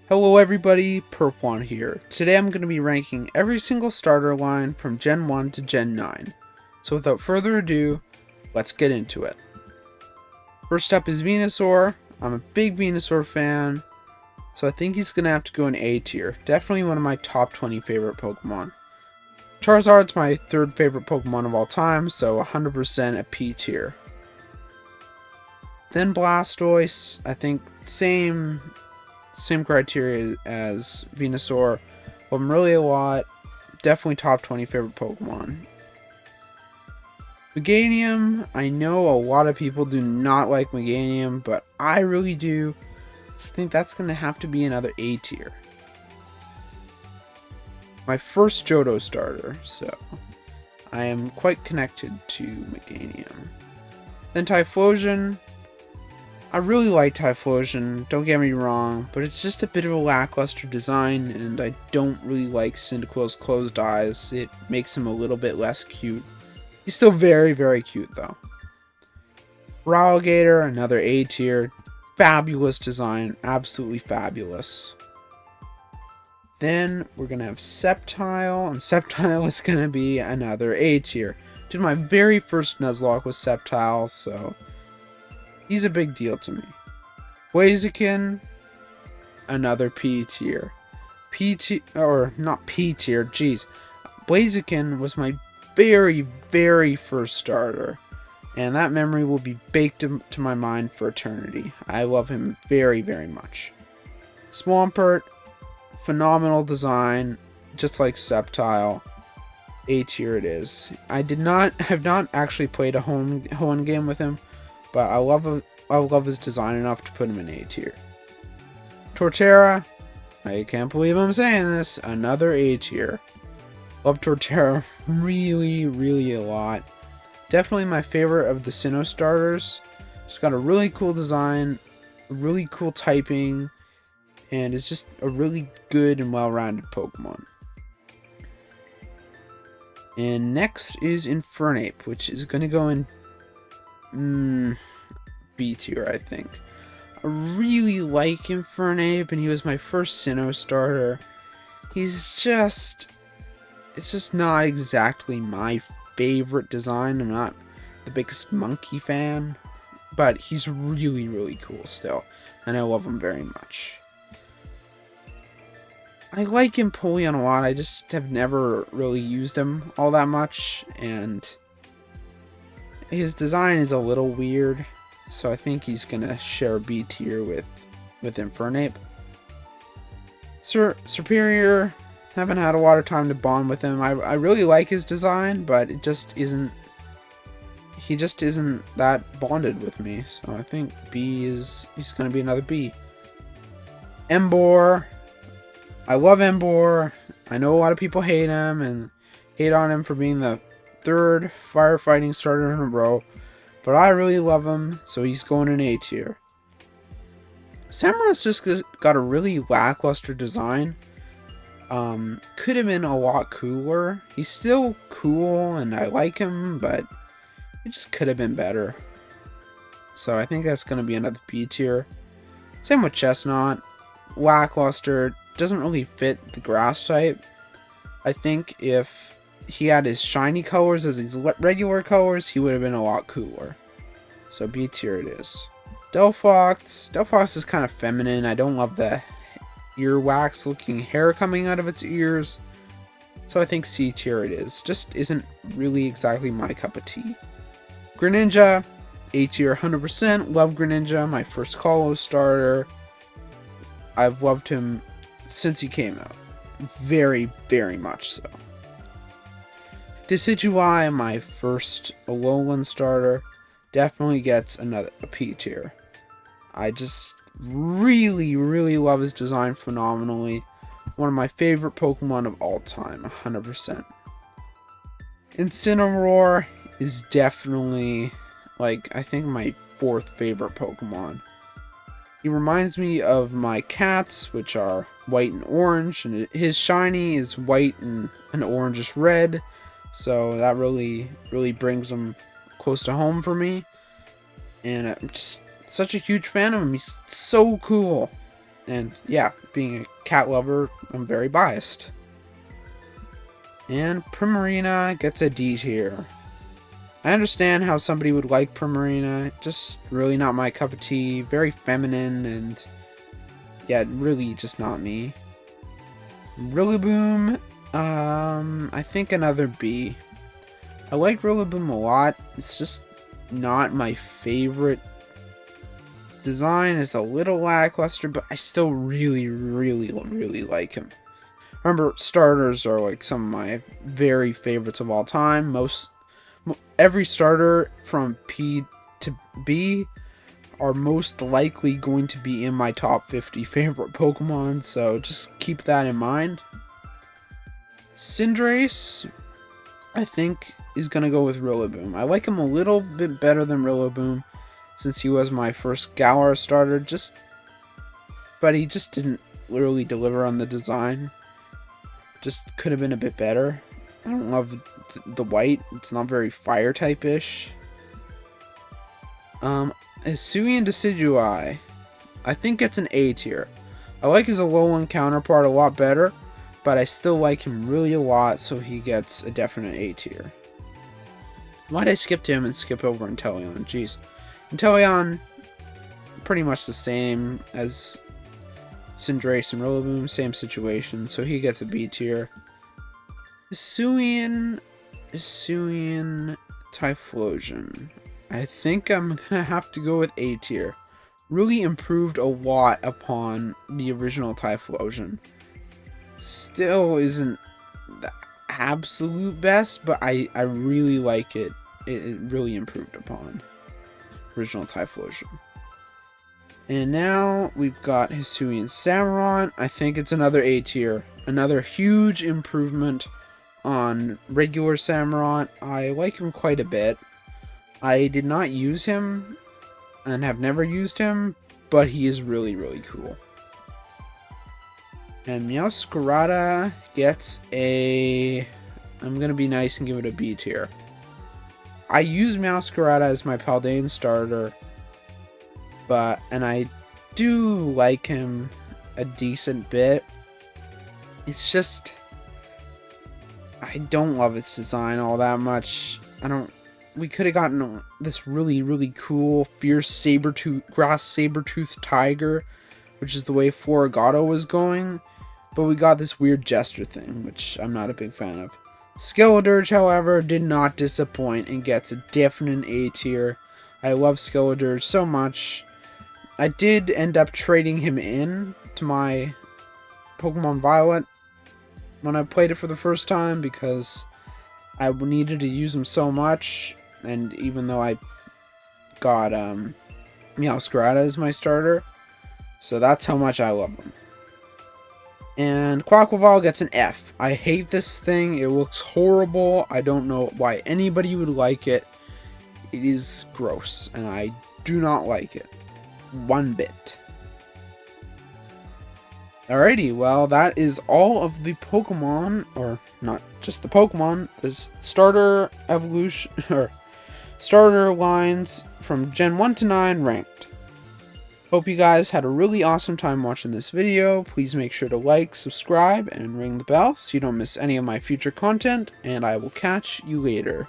Hello everybody, Perp1 here. Today I'm going to be ranking every single starter line from Gen 1 to Gen 9. So without further ado, let's get into it. First up is Venusaur. I'm a big Venusaur fan, so I think he's going to have to go in A tier. Definitely one of my top 20 favorite Pokemon. Charizard's my third favorite Pokemon of all time, so 100% a P tier. Then Blastoise, I think same criteria as Venusaur. Love him really a lot. Definitely top 20 favorite Pokemon. Meganium, I know a lot of people do not like Meganium, but I really do. I think that's going to have to be another A tier. My first Johto starter, so I am quite connected to Meganium. Then Typhlosion. I really like Typhlosion, don't get me wrong, but it's just a bit of a lackluster design, and I don't really like Cyndaquil's closed eyes. It makes him a little bit less cute. He's still very, very cute, though. Ralligator, another A tier. Fabulous design, absolutely fabulous. Then we're going to have Sceptile, and Sceptile is going to be another A tier. Did my very first Nuzlocke with Sceptile, so he's a big deal to me. Blaziken, another P tier. Not P tier, jeez. Blaziken was my very, very first starter, and that memory will be baked into my mind for eternity. I love him very, very much. Swampert, phenomenal design, just like Sceptile. A tier it is. I have not actually played a home game with him, but I love his design enough to put him in A tier. Torterra, I can't believe I'm saying this, another A tier. Love Torterra really, really a lot. Definitely my favorite of the Sinnoh starters. It's got a really cool design, really cool typing, and is just a really good and well-rounded Pokemon. And next is Infernape, which is going to go in B tier, I think. I really like Infernape, and he was my first Sinnoh starter. It's just not exactly my favorite design. I'm not the biggest monkey fan, but he's really, really cool still, and I love him very much. I like Empoleon a lot, I just have never really used him all that much, and his design is a little weird, so I think he's gonna share B tier with Infernape. Superior, haven't had a lot of time to bond with him. I really like his design, but he just isn't that bonded with me, so I think he's gonna be another B. Emboar, I love Emboar. I know a lot of people hate him and hate on him for being the third firefighting starter in a row, but I really love him, so he's going in A tier. Samurai's just got a really lackluster design. Could have been a lot cooler. He's still cool and I like him, but it just could have been better. So I think that's going to be another B tier. Same with Chestnut. Lackluster. Doesn't really fit the grass type. I think if he had his shiny colors as his regular colors, he would have been a lot cooler. So B tier it is. Delphox. Delphox is kind of feminine. I don't love the earwax looking hair coming out of its ears. So I think C tier it is. Just isn't really exactly my cup of tea. Greninja. A tier 100%. Love Greninja. My first Kalos starter. I've loved him since he came out. Very, very much so. Decidueye, my first Alolan starter, definitely gets a P tier. I just really, really love his design phenomenally. One of my favorite Pokemon of all time, 100%. Incineroar is definitely, I think my fourth favorite Pokemon. He reminds me of my cats, which are white and orange, and his shiny is white and an orangish red, so that really, really brings him close to home for me. And I'm just such a huge fan of him. He's so cool. And yeah, being a cat lover, I'm very biased. And Primarina gets a D tier. I understand how somebody would like Primarina, just really not my cup of tea. Very feminine and yeah, really just not me. Rillaboom, I think another B. I like Rillaboom a lot. It's just not my favorite design. It's a little lackluster, but I still really like him. Remember, starters are like some of my very favorites of all time. Every starter from P to B are most likely going to be in my top 50 favorite Pokemon, so just keep that in mind. Cinderace, I think, is going to go with Rillaboom. I like him a little bit better than Rillaboom, since he was my first Galar starter, but he just didn't literally deliver on the design. Just could have been a bit better. I don't love the white. It's not very fire type-ish. Hisuian Decidueye, I think it's an A tier. I like his Alolan counterpart a lot better, but I still like him really a lot, so he gets a definite A tier. Why'd I skip to him and skip over Inteleon? Jeez. Inteleon, pretty much the same as Cinderace and Rillaboom, same situation, so he gets a B tier. Hisuian Typhlosion. I think I'm gonna have to go with A tier. Really improved a lot upon the original Typhlosion. Still isn't the absolute best, but I really like it. It really improved upon original Typhlosion. And now we've got Hisuian Samurott. I think it's another A tier. Another huge improvement on regular Samurott. I like him quite a bit. I did not use him and have never used him, but he is really cool. And Meowscarada gets a... I'm going to be nice and give it a B tier. I use Meowscarada as my Paldean starter, and I do like him a decent bit. It's just... I don't love its design all that much. We could have gotten this really cool fierce grass saber-tooth tiger, which is the way Florigato was going, but we got this weird jester thing, which I'm not a big fan of. Skeledirge, however, did not disappoint and gets a definite A tier. I love Skeledirge so much. I did end up trading him in to my Pokemon Violet when I played it for the first time because I needed to use him so much. And even though I got Meowscarada as my starter, so that's how much I love him. And Quaquaval gets an F. I hate this thing. It looks horrible. I don't know why anybody would like it. It is gross, and I do not like it one bit. Alrighty, well, that is all of the Pokemon, or not just the Pokemon, this starter evolution, or starter lines from Gen 1 to 9 ranked. Hope you guys had a really awesome time watching this video. Please make sure to like, subscribe, and ring the bell so you don't miss any of my future content, and I will catch you later.